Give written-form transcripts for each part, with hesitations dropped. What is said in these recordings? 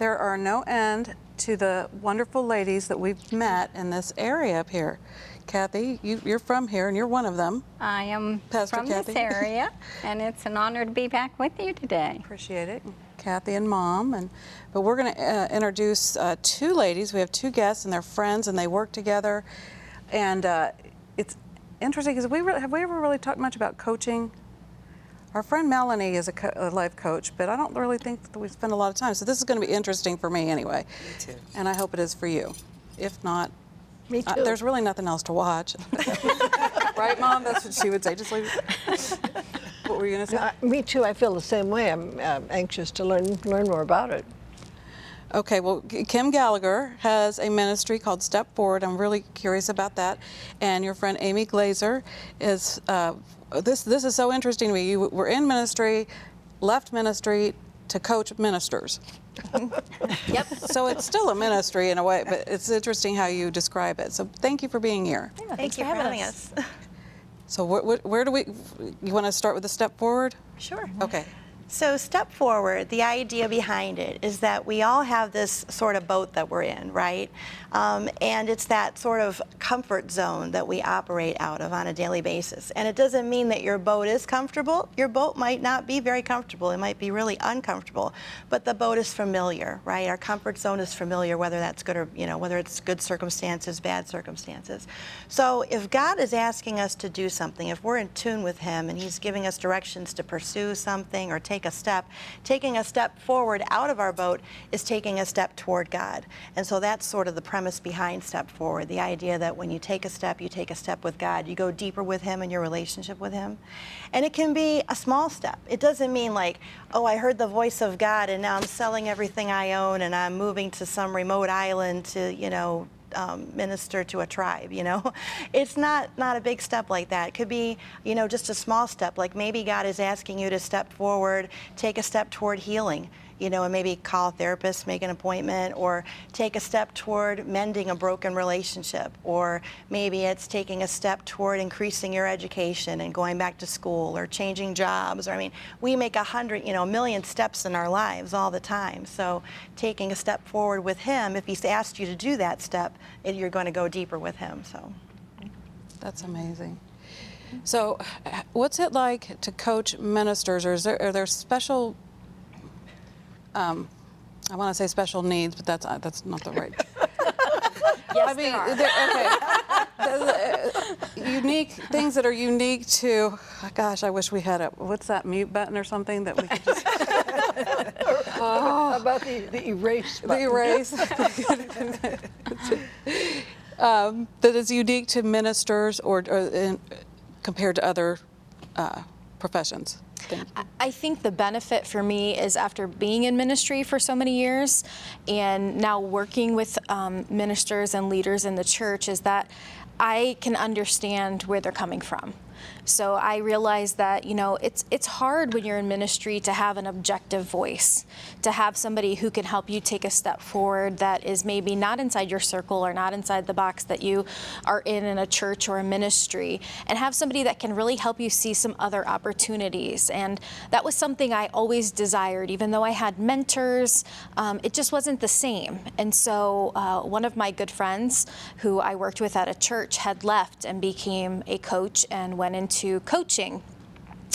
there are no end to the wonderful ladies that we've met in this area up here. Kathy, you're from here, and you're one of them. I am Pastor from Kathy. this area, and it's an honor to be back with you today. Appreciate it. Kathy and Mom. But we're going to introduce two ladies. We have two guests, and they're friends, and they work together. And it's interesting because have we ever really talked much about coaching? Our friend Melanie is a life coach, but I don't really think that we spend a lot of time. So this is going to be interesting for me anyway. Me too. And I hope it is for you. If not, Me too. there's really nothing else to watch. Right, Mom? That's what she would say. Just leave it. What were you going to say? Me too. I feel the same way. I'm anxious to learn more about it. Okay, well, Kim Gallagher has a ministry called Step Forward. I'm really curious about that. And your friend Amy Glazer is, this is so interesting to me. You were in ministry, left ministry to coach ministers. Yep. So it's still a ministry in a way, but it's interesting how you describe it. So thank you for being here. Yeah, thanks for having us. So where do you want to start with the Step Forward? Sure. Okay. So Step Forward, the idea behind it is that we all have this sort of boat that we're in, right? And it's that sort of comfort zone that we operate out of on a daily basis. And it doesn't mean that your boat is comfortable. Your boat might not be very comfortable. It might be really uncomfortable. But the boat is familiar, right? Our comfort zone is familiar, whether that's good or, whether it's good circumstances, bad circumstances. So if God is asking us to do something, if we're in tune with Him and He's giving us directions to pursue something or take a step, taking a step forward out of our boat is taking a step toward God. And so that's sort of the premise behind Step Forward, the idea that when you take a step with God. You go deeper with Him in your relationship with Him. And it can be a small step. It doesn't mean like, oh, I heard the voice of God and now I'm selling everything I own and I'm moving to some remote island to, minister to a tribe, It's not a big step like that. It could be, just a small step, like maybe God is asking you to step forward, take a step toward healing, and maybe call a therapist, make an appointment, or take a step toward mending a broken relationship, or maybe it's taking a step toward increasing your education and going back to school or changing jobs. We make 100, a million steps in our lives all the time. So taking a step forward with Him, if He's asked you to do that step, you're going to go deeper with Him. So that's amazing. So what's it like to coach ministers, or are there special I want to say special needs, but that's not the right. Yes, there are. Unique things that are unique to. Gosh, I wish we had what's that mute button or something that we could just. How about the erase button? The erase. That is unique to ministers or compared to other professions. I think the benefit for me is after being in ministry for so many years and now working with ministers and leaders in the church is that I can understand where they're coming from. So I realized that, it's hard when you're in ministry to have an objective voice, to have somebody who can help you take a step forward that is maybe not inside your circle or not inside the box that you are in a church or a ministry, and have somebody that can really help you see some other opportunities. And that was something I always desired, even though I had mentors, it just wasn't the same. And so one of my good friends who I worked with at a church had left and became a coach and went into coaching.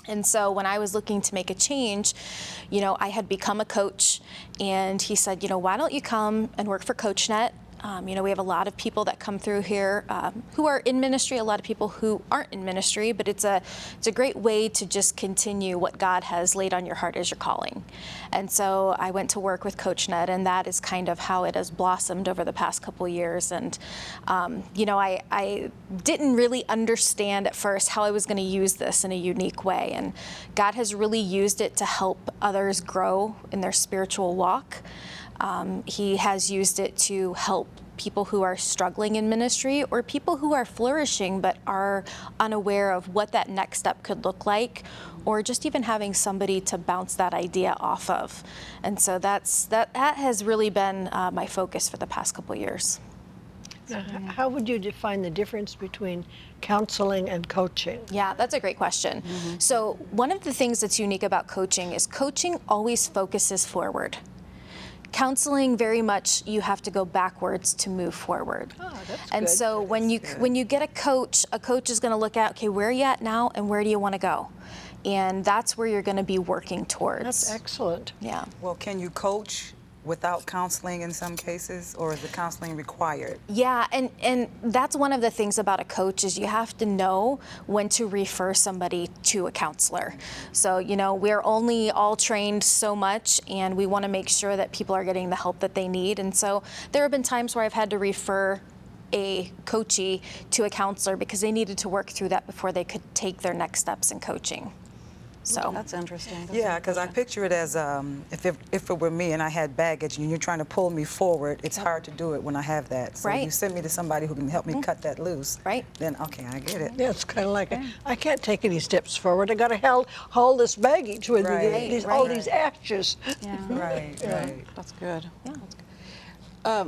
And so when I was looking to make a change, I had become a coach, and he said, why don't you come and work for CoachNet? We have a lot of people that come through here who are in ministry, a lot of people who aren't in ministry, but it's a great way to just continue what God has laid on your heart as your calling. And so I went to work with CoachNet, and that is kind of how it has blossomed over the past couple years. And, I didn't really understand at first how I was going to use this in a unique way. And God has really used it to help others grow in their spiritual walk. He has used it to help people who are struggling in ministry or people who are flourishing but are unaware of what that next step could look like, or just even having somebody to bounce that idea off of. And so that has really been my focus for the past couple years. Now, how would you define the difference between counseling and coaching? Yeah, that's a great question. Mm-hmm. So one of the things that's unique about coaching is coaching always focuses forward. counseling, very much you have to go backwards to move forward. Oh, that's And good. so when you get a coach is going to look at, okay, where are you at now and where do you want to go? And that's where you're going to be working towards. That's excellent. Yeah. Well, can you coach without counseling in some cases, or is the counseling required? Yeah, and that's one of the things about a coach is you have to know when to refer somebody to a counselor. So, you know, we're only all trained so much, and we want to make sure that people are getting the help that they need. And so there have been times where I've had to refer a coachee to a counselor because they needed to work through that before they could take their next steps in coaching. So That's interesting. Yeah, because I picture it as if it were me and I had baggage and you're trying to pull me forward, it's hard to do it when I have that. So Right. you send me to somebody who can help me cut that loose. Right. Then, okay, I get it. Yeah, it's kind of like, I can't take any steps forward. I got to hold this baggage with Right, me, all right. these ashes. Yeah. Right, right. That's good. Yeah. That's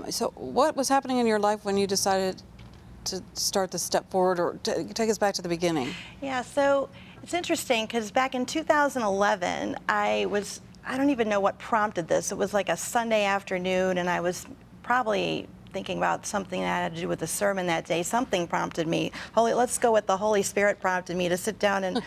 good. So what was happening in your life when you decided to start the step forward, or take us back to the beginning? Yeah, so it's interesting because back in 2011, I don't even know what prompted this. It was like a Sunday afternoon, and I was probably thinking about something that had to do with the sermon that day. Something prompted me. Let's go with the Holy Spirit prompted me to sit down and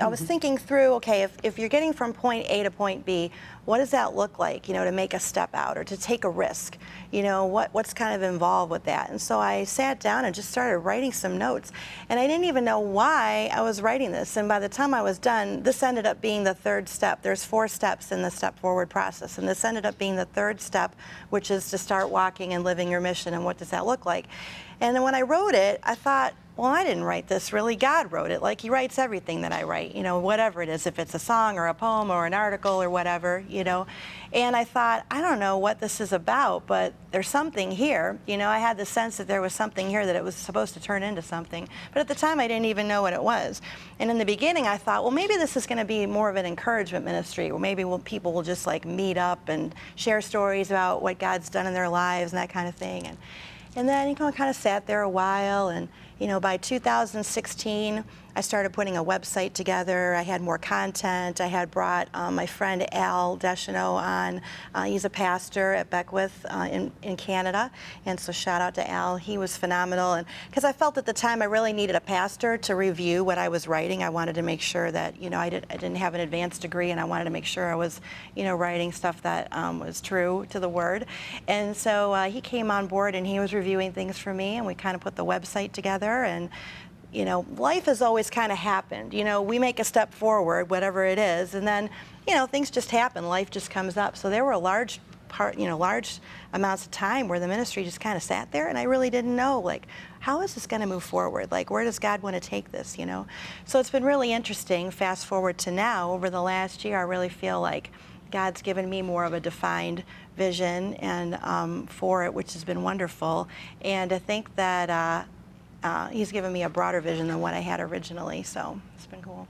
I was thinking through, okay, if you're getting from point A to point B, what does that look like, you know, to make a step out or to take a risk? You know, what's kind of involved with that? And so I sat down and just started writing some notes. And I didn't even know why I was writing this. And by the time I was done, this ended up being the third step. There's 4 steps in the step forward process. And this ended up being the third step, which is to start walking and living your mission. And what does that look like? And then when I wrote it, I thought, well, I didn't write this really. God wrote it. Like He writes everything that I write, you know, whatever it is, if it's a song or a poem or an article or whatever, you know. And I thought, I don't know what this is about, but there's something here. You know, I had the sense that there was something here, that it was supposed to turn into something. But at the time, I didn't even know what it was. And in the beginning, I thought, well, maybe this is going to be more of an encouragement ministry, or maybe people will just like meet up and share stories about what God's done in their lives and that kind of thing. And then, you know, I kind of sat there a while, and you know, by 2016, I started putting a website together. I had more content. I had brought my friend Al Deschanel on. He's a pastor at Beckwith in Canada, and so shout out to Al. He was phenomenal, and because I felt at the time I really needed a pastor to review what I was writing. I wanted to make sure that, you know, I didn't have an advanced degree, and I wanted to make sure I was, you know, writing stuff that was true to the Word. And so he came on board, and he was reviewing things for me, and we kind of put the website together. And you know, life has always kind of happened. You know, we make a step forward, whatever it is, and then, you know, things just happen. Life just comes up. So there were a large amounts of time where the ministry just kind of sat there, and I really didn't know, like, how is this going to move forward? Like, where does God want to take this, you know? So it's been really interesting. Fast forward to now, over the last year, I really feel like God's given me more of a defined vision and for it, which has been wonderful. And I think that He's given me a broader vision than what I had originally, so it's been cool.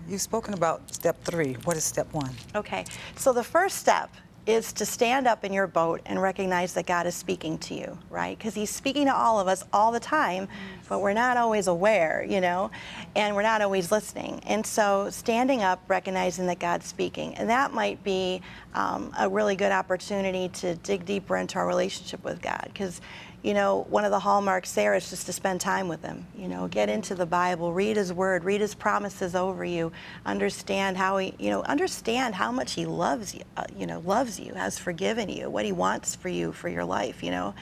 You've spoken about step 3. What is step 1? Okay, so the first step is to stand up in your boat and recognize that God is speaking to you, right? Because He's speaking to all of us all the time, but we're not always aware, you know, and we're not always listening. And so standing up, recognizing that God's speaking, and that might be a really good opportunity to dig deeper into our relationship with God, because you know, one of the hallmarks there is just to spend time with Him. You know, get into the Bible, read His Word, read His promises over you, understand how understand how much He loves you, has forgiven you, what He wants for you, for your life, you know.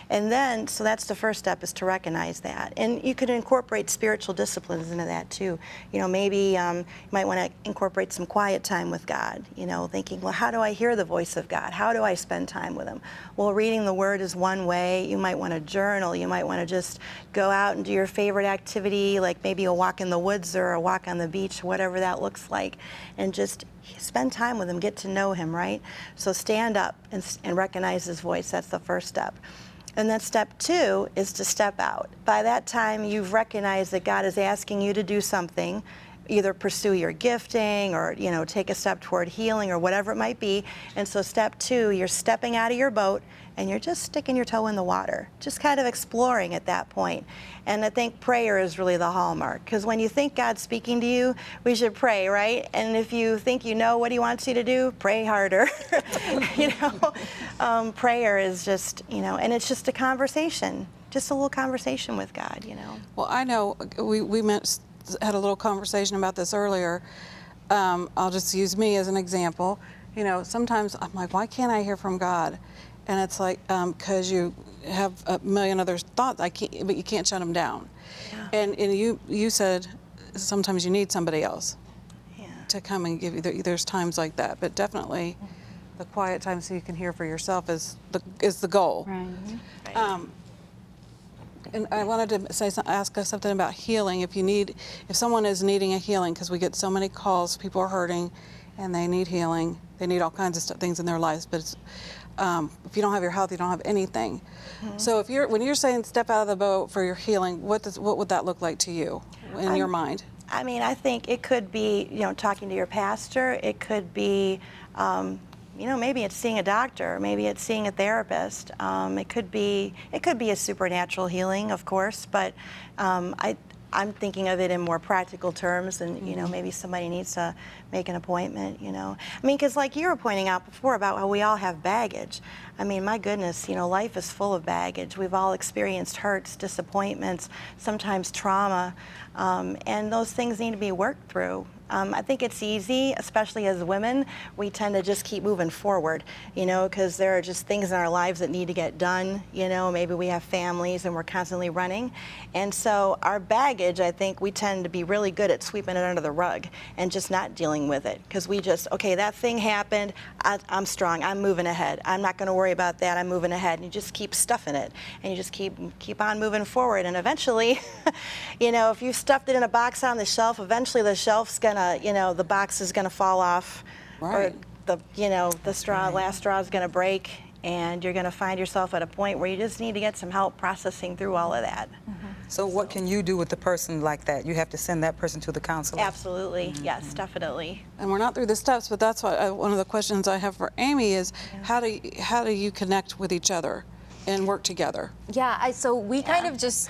And then, so that's the first step, is to recognize that. And you could incorporate spiritual disciplines into that too. You know, maybe you might want to incorporate some quiet time with God, you know, thinking, well, how do I hear the voice of God? How do I spend time with Him? Well, reading the Word is one way. You might want to journal. You might want to just go out and do your favorite activity, like maybe a walk in the woods or a walk on the beach, whatever that looks like, and just spend time with Him, get to know Him, right? So stand up and recognize His voice. That's the first step. And then step 2 is to step out. By that time, you've recognized that God is asking you to do something. either pursue your gifting or, you know, take a step toward healing or whatever it might be. And so step 2, you're stepping out of your boat and you're just sticking your toe in the water, just kind of exploring at that point. And I think prayer is really the hallmark, because when you think God's speaking to you, we should pray, right? And if you think you know what he wants you to do, pray harder. You know, prayer is just, you know, and it's just a conversation, just a little conversation with God, you know. Well, I know we had a little conversation about this earlier. I'll just use me as an example. You know, sometimes I'm like, why can't I hear from God? And it's like, because you have a million other thoughts, but you can't shut them down. Yeah. And you said sometimes you need somebody else to come and give you. There's times like that, but definitely the quiet time so you can hear for yourself is the goal. Right. And I wanted to ask us something about healing. If someone is needing a healing, because we get so many calls, people are hurting, and they need healing. They need all kinds of things in their lives, but if you don't have your health, you don't have anything. Mm-hmm. So when you're saying step out of the boat for your healing, what would that look like to you in your mind? I mean, I think it could be, you know, talking to your pastor. It could be, you know, maybe it's seeing a doctor. Maybe it's seeing a therapist. It could be a supernatural healing, of course. But I'm thinking of it in more practical terms, and you know, maybe somebody needs to make an appointment. You know, I mean, because like you were pointing out before about how we all have baggage. I mean, my goodness, you know, life is full of baggage. We've all experienced hurts, disappointments, sometimes trauma, and those things need to be worked through. I think it's easy, especially as women, we tend to just keep moving forward, you know, because there are just things in our lives that need to get done, you know, maybe we have families and we're constantly running. And so our baggage, I think we tend to be really good at sweeping it under the rug and just not dealing with it, because we just, okay, that thing happened, I'm strong, I'm moving ahead, I'm not going to worry about that, I'm moving ahead, and you just keep stuffing it, and you just keep on moving forward, and eventually, you know, if you stuffed it in a box on the shelf, eventually the shelf's gonna, you know, the box is gonna fall off, right. or the, you know, the last straw is gonna break, and you're gonna find yourself at a point where you just need to get some help processing through all of that. Mm-hmm. So what can you do with the person like that? You have to send that person to the counselor? Absolutely, yes, definitely. And we're not through the steps, but that's why one of the questions I have for Amy is, how do you connect with each other and work together? Yeah, so we kind of just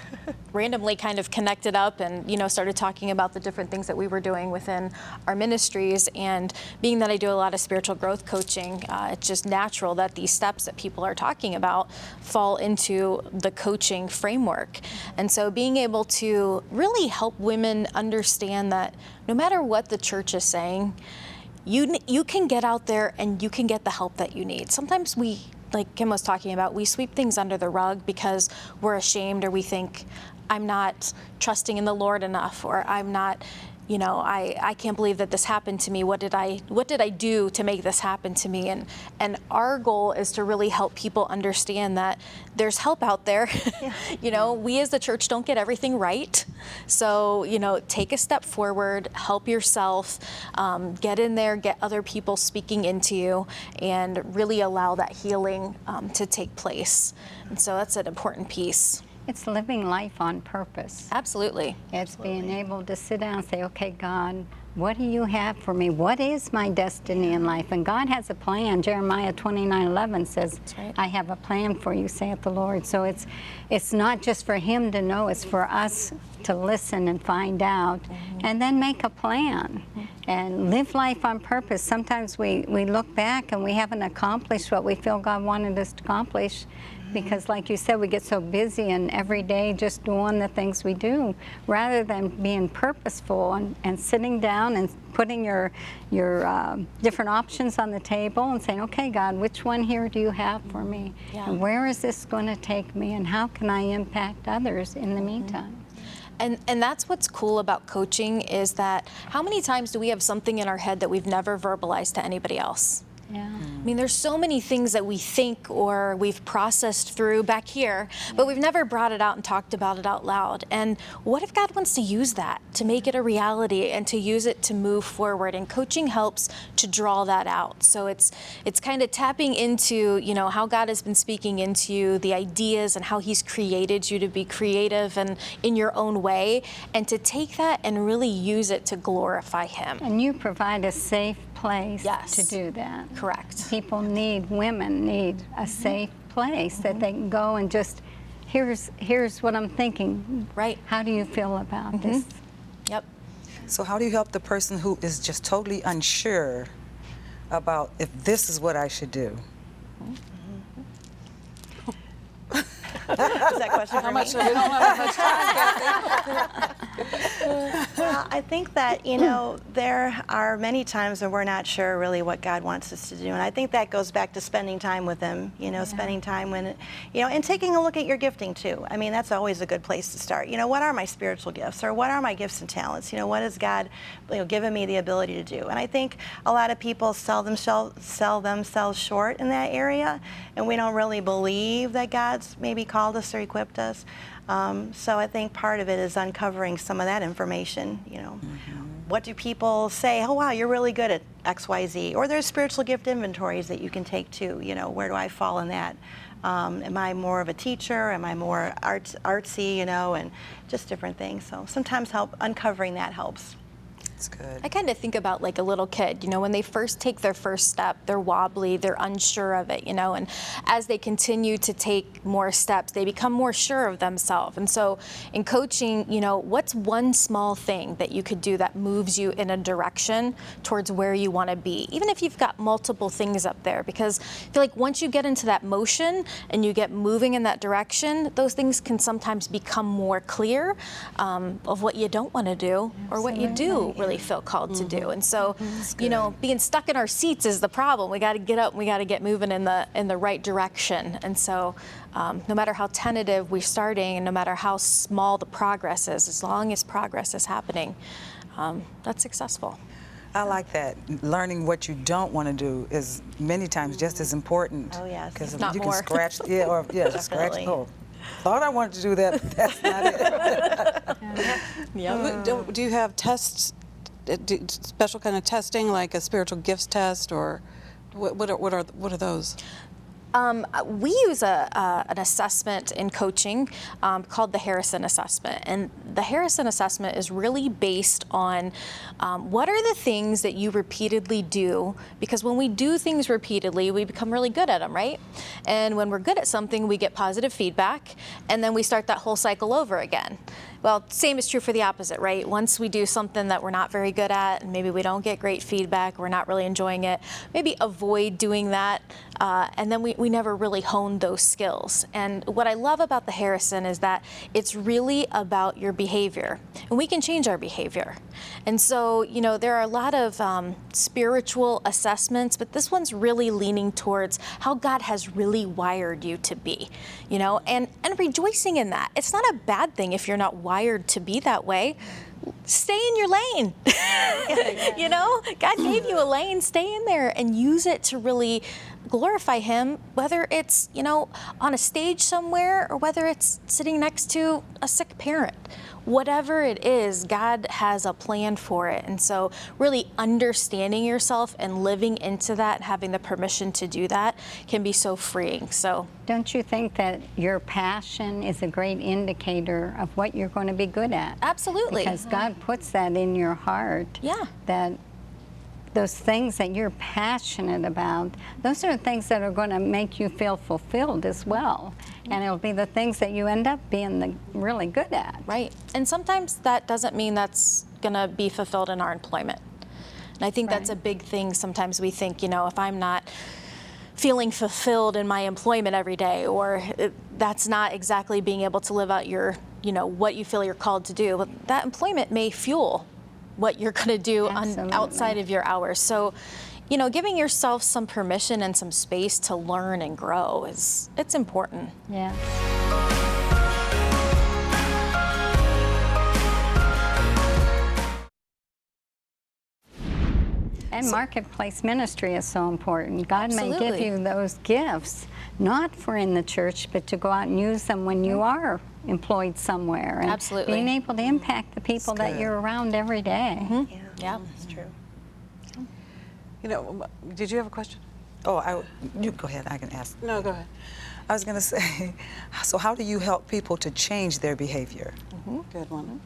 randomly kind of connected up and, you know, started talking about the different things that we were doing within our ministries. And being that I do a lot of spiritual growth coaching, it's just natural that these steps that people are talking about fall into the coaching framework. And so being able to really help women understand that no matter what the church is saying, you can get out there and you can get the help that you need. Sometimes we, like Kim was talking about, we sweep things under the rug because we're ashamed, or we think, I'm not trusting in the Lord enough, or I'm not, you know, I can't believe that this happened to me. What did I do to make this happen to me? And our goal is to really help people understand that there's help out there. Yeah. You know, we as the church don't get everything right. So, you know, take a step forward, help yourself, get in there, get other people speaking into you, and really allow that healing to take place. And so that's an important piece. It's living life on purpose. Absolutely. It's being able to sit down and say, okay, God, what do you have for me? What is my destiny in life? And God has a plan. Jeremiah 29:11 says, right. I have a plan for you, saith the Lord. So it's not just for him to know, it's for us to listen and find out, and then make a plan and live life on purpose. Sometimes we look back and we haven't accomplished what we feel God wanted us to accomplish, because like you said, we get so busy and every day just doing the things we do, rather than being purposeful and sitting down and putting your different options on the table and saying, okay, God, which one here do you have for me? Yeah. And where is this going to take me, and how can I impact others in the meantime? And that's what's cool about coaching, is that how many times do we have something in our head that we've never verbalized to anybody else? Yeah. I mean, there's so many things that we think or we've processed through back here, but we've never brought it out and talked about it out loud. And what if God wants to use that to make it a reality and to use it to move forward? And coaching helps to draw that out. So it's kind of tapping into, you know, how God has been speaking into you, the ideas and how He's created you to be creative and in your own way, and to take that and really use it to glorify Him. And you provide a safe place Yes. to do that. Correct. Women need a safe place that they can go and just, here's what I'm thinking. Right. How do you feel about this? Yep. So how do you help the person who is just totally unsure about if this is what I should do? Is that question for How me? much? We don't have much time, Kathy. Well, I think that, you know, there are many times when we're not sure really what God wants us to do. And I think that goes back to spending time with Him, you know, spending time when, you know, and taking a look at your gifting too. I mean, that's always a good place to start. You know, what are my spiritual gifts, or what are my gifts and talents? You know, what has God, you know, given me the ability to do? And I think a lot of people sell themselves short in that area, and we don't really believe that God's maybe called us or equipped us. So I think part of it is uncovering some of that information. You know, what do people say? Oh, wow, you're really good at X, Y, Z. Or there's spiritual gift inventories that you can take too. You know, where do I fall in that? Am I more of a teacher? Am I more artsy? You know, and just different things. So sometimes uncovering that helps. That's good. I kind of think about like a little kid, you know, when they first take their first step, they're wobbly, they're unsure of it, you know, and as they continue to take more steps, they become more sure of themselves. And so in coaching, you know, what's one small thing that you could do that moves you in a direction towards where you want to be, even if you've got multiple things up there? Because I feel like once you get into that motion and you get moving in that direction, those things can sometimes become more clear of what you don't want to do or what you do really feel called to do. And so, you know, being stuck in our seats is the problem. We got to get up and we got to get moving in the right direction. And so, no matter how tentative we're starting, and no matter how small the progress is, as long as progress is happening, that's successful. I like that. Learning what you don't want to do is many times just as important. Oh, yes. Because If not you more. can scratch, just scratch. Definitely. Oh, thought I wanted to do that, but that's not it. Do you have tests, special kind of testing, like a spiritual gifts test, or what are those? We use an assessment in coaching called the Harrison Assessment. And the Harrison Assessment is really based on what are the things that you repeatedly do, because when we do things repeatedly, we become really good at them, right? And when we're good at something, we get positive feedback, and then we start that whole cycle over again. Well, same is true for the opposite, right? Once we do something that we're not very good at, and maybe we don't get great feedback, we're not really enjoying it, maybe avoid doing that, and then we never really hone those skills. And what I love about the Harrison is that it's really about your behavior, and we can change our behavior. And so, you know, there are a lot of spiritual assessments, but this one's really leaning towards how God has really wired you to be, you know, and rejoicing in that. It's not a bad thing if you're not wired to be that way. Stay in your lane. You know, God gave you a lane, stay in there and use it to really glorify Him, whether it's, you know, on a stage somewhere or whether it's sitting next to a sick parent. Whatever it is, God has a plan for it. And so really understanding yourself and living into that, having the permission to do that, can be so freeing. So Don't you think that your passion is a great indicator of what you're going to be good at? absolutely. Because God puts that in your heart. Yeah. That those things that you're passionate about, those are the things that are going to make you feel fulfilled as well. And it'll be the things that you end up being really good at. Right. And sometimes that doesn't mean that's going to be fulfilled in our employment. And I think that's a Right. big thing. Sometimes we think, you know, if I'm not feeling fulfilled in my employment every day, or that's not exactly being able to live out your, you know, what you feel you're called to do, but that employment may fuel what you're going to do outside of your hours. So, you know, giving yourself some permission and some space to learn and grow it's important. Yeah. And marketplace ministry is so important. God may give Absolutely. you those gifts, not for in the church, but to go out and use them when you are employed somewhere. And Absolutely. being able to impact the people that good. you're around every day. Yeah. It's true. You know, did you have a question? Oh, you go ahead. I can ask. No, go ahead. I was going to say, so how do you help people to change their behavior? Good one.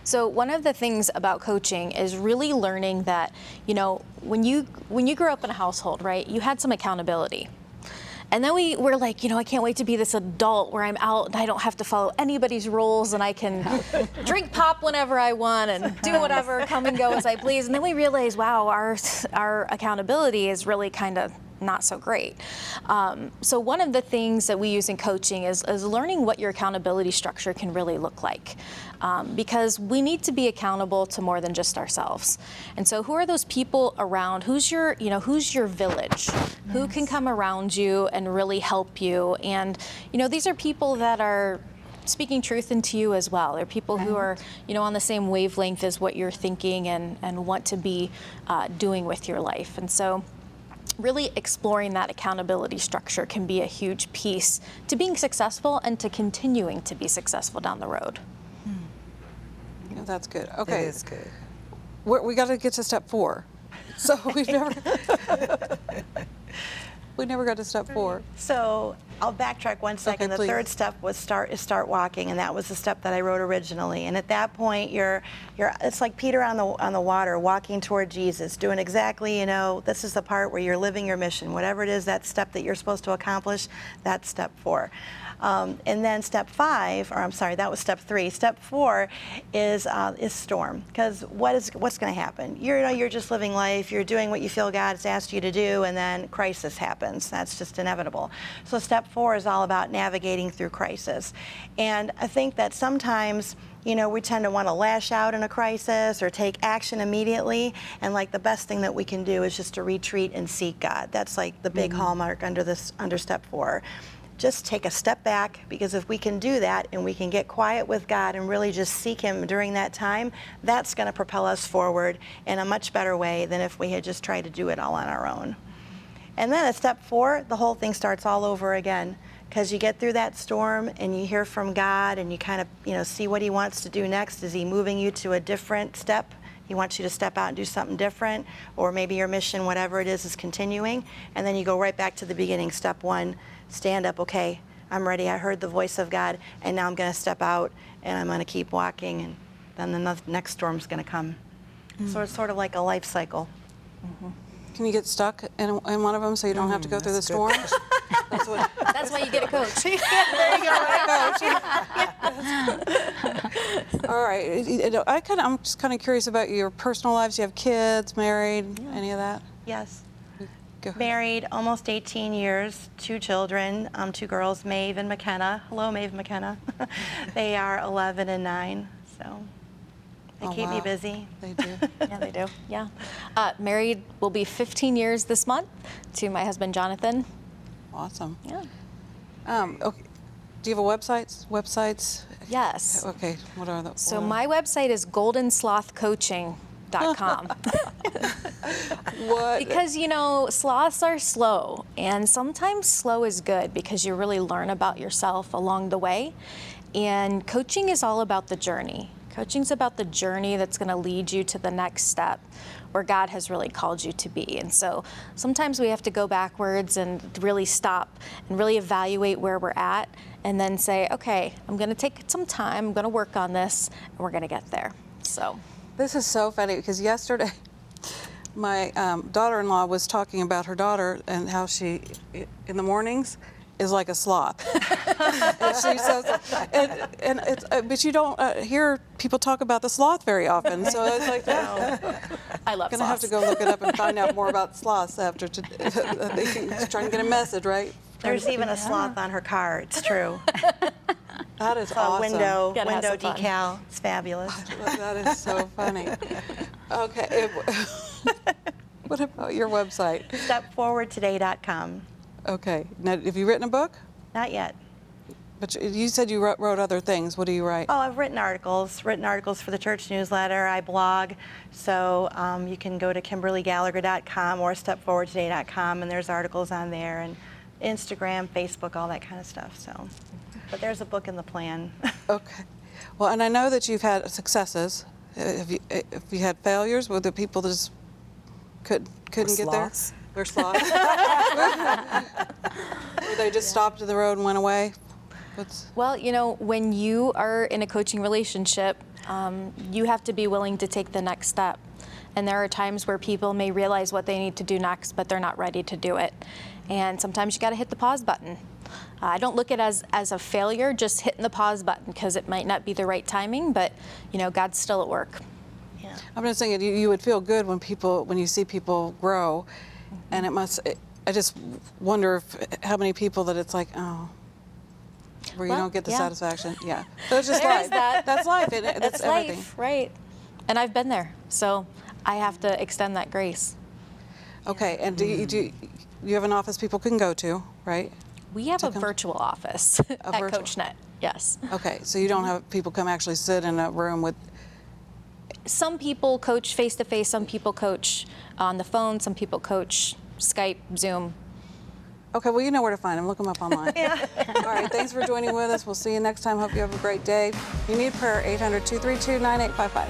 So one of the things about coaching is really learning that, you know, when you grew up in a household, right, you had some accountability. And then we're like, you know, I can't wait to be this adult where I'm out and I don't have to follow anybody's rules and I can drink pop whenever I want and do whatever, come and go as I please. And then we realize, wow, our accountability is really kind of not so great. So one of the things that we use in coaching is learning what your accountability structure can really look like. Because we need to be accountable to more than just ourselves. And so who are those people around? Who's your village? Yes. Who can come around you and really help you? And, you know, these are people that are speaking truth into you as well. They're people who are, you know, on the same wavelength as what you're thinking and want to be doing with your life. And so really exploring that accountability structure can be a huge piece to being successful and to continuing to be successful down the road. Yeah, that's good. Okay. It is good. We got to get to step 4. So we never got to step 4. So I'll backtrack one second. Okay, The please. third step was start walking, and that was the step that I wrote originally. And at that point, it's like Peter on the water, walking toward Jesus, doing exactly, you know, this is the part where you're living your mission. Whatever it is, that step that you're supposed to accomplish, that's step 4. And then step 5, or I'm sorry, that was step 3. Step 4 is storm, because what's going to happen? You're just living life. You're doing what you feel God's asked you to do, and then crisis happens. That's just inevitable. So step 4 is all about navigating through crisis, and I think that sometimes, you know, we tend to want to lash out in a crisis or take action immediately, and like the best thing that we can do is just to retreat and seek God. That's like the big hallmark under step 4. Just take a step back, because if we can do that and we can get quiet with God and really just seek Him during that time, that's going to propel us forward in a much better way than if we had just tried to do it all on our own. And then at step 4, the whole thing starts all over again, because you get through that storm and you hear from God and you kind of, you know, see what He wants to do next. Is He moving you to a different step? He wants you to step out and do something different, or maybe your mission, whatever it is continuing. And then you go right back to the beginning, step 1. Stand up, okay, I'm ready, I heard the voice of God, and now I'm going to step out and I'm going to keep walking, and then the next storm's going to come. So it's sort of like a life cycle. Can you get stuck in one of them so you don't have to go through the storm? That's why you get a coach. There you go, coach. All right. I'm just kind of curious about your personal lives. You have kids, married, any of that? Yes. Go ahead. Married almost 18 years, 2 children, 2 girls, Maeve and McKenna. Hello, Maeve and McKenna. They are 11 and 9, so they keep me wow. busy. They do. Yeah, they do. Yeah. Married will be 15 years this month to my husband, Jonathan. Awesome. Yeah. Okay. Do you have a websites? Yes. Okay. What are the? So my website is goldenslothcoaching.com. What? Because, you know, sloths are slow, and sometimes slow is good because you really learn about yourself along the way. And coaching is all about the journey. Coaching's about the journey that's going to lead you to the next step where God has really called you to be. And so sometimes we have to go backwards and really stop and really evaluate where we're at, and then say, okay, I'm going to take some time, I'm going to work on this, and we're going to get there. So This is so funny because yesterday my daughter-in-law was talking about her daughter and how she, in the mornings, is like a sloth. And she says, and it's, but you don't hear people talk about the sloth very often. So it's like, I love gonna have sloths. to go look it up and find out more about sloths after. Trying to get a message, right? There's even a sloth on her car, it's true. That is A awesome. window Gotta have some fun. decal. It's fabulous. That is so funny. Okay. What about your website? Stepforwardtoday.com. Okay. Now, have you written a book? Not yet. But you said you wrote other things. What do you write? Oh, I've written articles for the church newsletter. I blog, so you can go to KimberlyGallagher.com or StepForwardToday.com, and there's articles on there, and Instagram, Facebook, all that kind of stuff. So, but there's a book in the plan. Okay. Well, and I know that you've had successes. Have you had failures? Were the people that just couldn't get there? Sloths. Or sloths? Or they just stopped at the road and went away? Well, you know, when you are in a coaching relationship, you have to be willing to take the next step. And there are times where people may realize what they need to do next, but they're not ready to do it. And sometimes you got to hit the pause button. I don't look at it as a failure, just hitting the pause button, because it might not be the right timing, but you know, God's still at work. Yeah. I'm just saying, you would feel good when you see people grow, and I just wonder how many people that it's like, oh, where you Well, don't get the yeah. satisfaction. Yeah, that's just There life. is that. That's life. That's That's everything. life, right? And I've been there, so I have to extend that grace. Okay, and do you have an office people can go to, right? We have a come- virtual office at virtual. CoachNet, yes. Okay, so you don't have people come actually sit in a room with. Some people coach face-to-face, some people coach on the phone, some people coach Skype, Zoom. Okay, well, you know where to find them. Look them up online. Yeah. All right, thanks for joining with us. We'll see you next time. Hope you have a great day. If you need prayer, 800-232-9855.